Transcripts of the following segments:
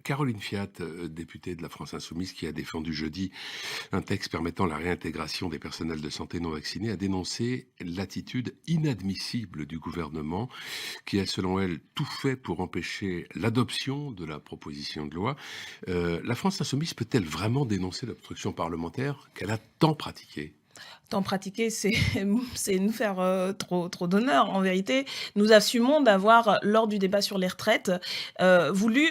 Caroline Fiat, députée de la France Insoumise, qui a défendu jeudi un texte permettant la réintégration des personnels de santé non vaccinés, a dénoncé l'attitude inadmissible du gouvernement qui a, selon elle, tout fait pour empêcher l'adoption de la proposition de loi. La France Insoumise peut-elle vraiment dénoncer l'obstruction parlementaire qu'elle a tant pratiquée? Tant pratiquer, c'est c'est nous faire, trop d'honneur. En vérité, nous assumons d'avoir, lors du débat sur les retraites, voulu,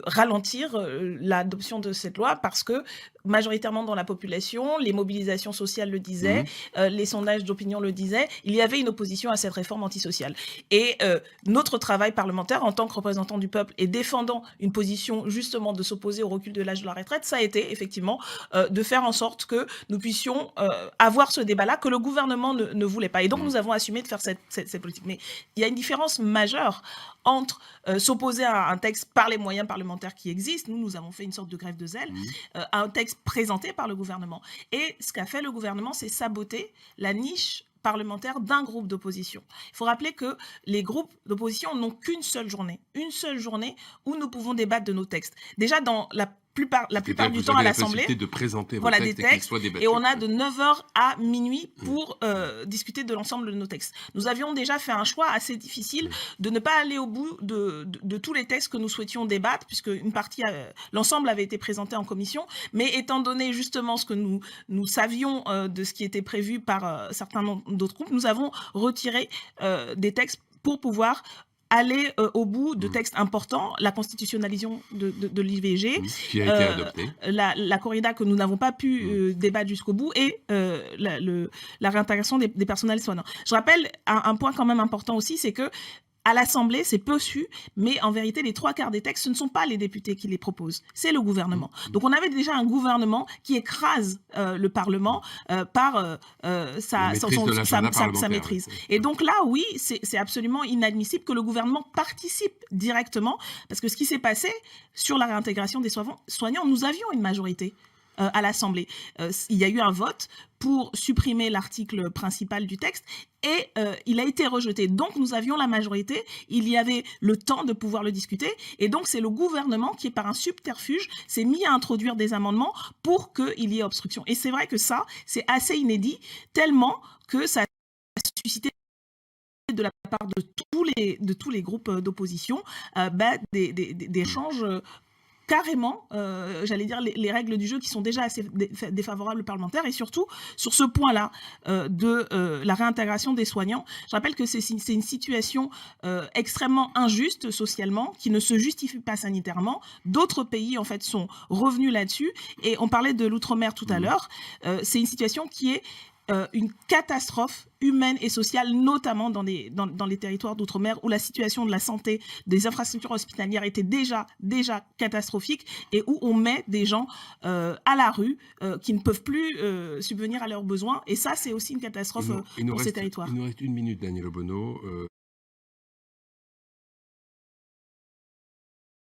ralentir, l'adoption de cette loi parce que, majoritairement dans la population, les mobilisations sociales le disaient, Mmh. les sondages d'opinion le disaient, il y avait une opposition à cette réforme antisociale et notre travail parlementaire en tant que représentant du peuple et défendant une position justement de s'opposer au recul de l'âge de la retraite, ça a été effectivement, de faire en sorte que nous puissions, avoir ce débat-là que le gouvernement ne voulait pas. Et donc, Mmh. nous avons assumé de faire cette politique. Mais il y a une différence majeure entre s'opposer à un texte par les moyens parlementaires qui existent. Nous avons fait une sorte de grève de zèle, Mmh. à un texte présenté par le gouvernement. Et ce qu'a fait le gouvernement, c'est saboter la niche parlementaire d'un groupe d'opposition. Il faut rappeler que les groupes d'opposition n'ont qu'une seule journée où nous pouvons débattre de nos textes. Déjà, dans la C'est-à-dire plupart que du vous temps à avez la l'Assemblée, possibilité de présenter vos voilà des textes et qu'ils textes soient et débattus. on a Mmh. de 9 heures à minuit Mmh. pour discuter de l'ensemble de nos textes. Nous avions déjà fait un choix assez difficile Mmh. de ne pas aller au bout de tous les textes que nous souhaitions débattre, puisque une partie, l'ensemble avait été présenté en commission, mais étant donné justement ce que nous savions de ce qui était prévu par certains d'autres groupes, nous avons retiré des textes pour pouvoir aller au bout de Mmh. textes importants, la constitutionnalisation de l'IVG, Mmh. Qui a été euh, adopté. la corrida que nous n'avons pas pu Mmh. débattre jusqu'au bout et la réintégration des personnels soignants. Je rappelle un point quand même important aussi, c'est que à l'Assemblée, c'est peu su, mais en vérité, les 3/4 des textes, ce ne sont pas les députés qui les proposent, c'est le Mmh. gouvernement. Mmh. Donc on avait déjà un gouvernement qui écrase le Mmh. Parlement par La maîtrise de l'agenda sa parlementaire, oui. maîtrise. Mmh. Et Mmh. donc là, oui, c'est absolument inadmissible que le gouvernement participe directement, parce que ce qui s'est passé sur la réintégration des soignants, nous avions une majorité à l'Assemblée. Il y a eu un vote pour supprimer l'article principal du texte et il a été rejeté. Donc nous avions la majorité, il y avait le temps de pouvoir le discuter et donc c'est le gouvernement qui, par un subterfuge, s'est mis à introduire des amendements pour qu'il y ait obstruction. Et c'est vrai que ça, c'est assez inédit, tellement que ça a suscité de la part de tous les groupes d'opposition des échanges carrément, j'allais dire, les règles du jeu qui sont déjà assez défavorables aux parlementaires et surtout sur ce point-là de la réintégration des soignants. Je rappelle que c'est une situation extrêmement injuste socialement qui ne se justifie pas sanitairement. D'autres pays en fait sont revenus là-dessus et on parlait de l'outre-mer tout à Mmh. l'heure. C'est une situation qui est une catastrophe humaine et sociale, notamment dans les territoires d'outre-mer où la situation de la santé, des infrastructures hospitalières était déjà catastrophique et où on met des gens à la rue qui ne peuvent plus subvenir à leurs besoins. Et ça, c'est aussi une catastrophe Il nous pour ces reste territoires. 1 minute, Daniel Obono.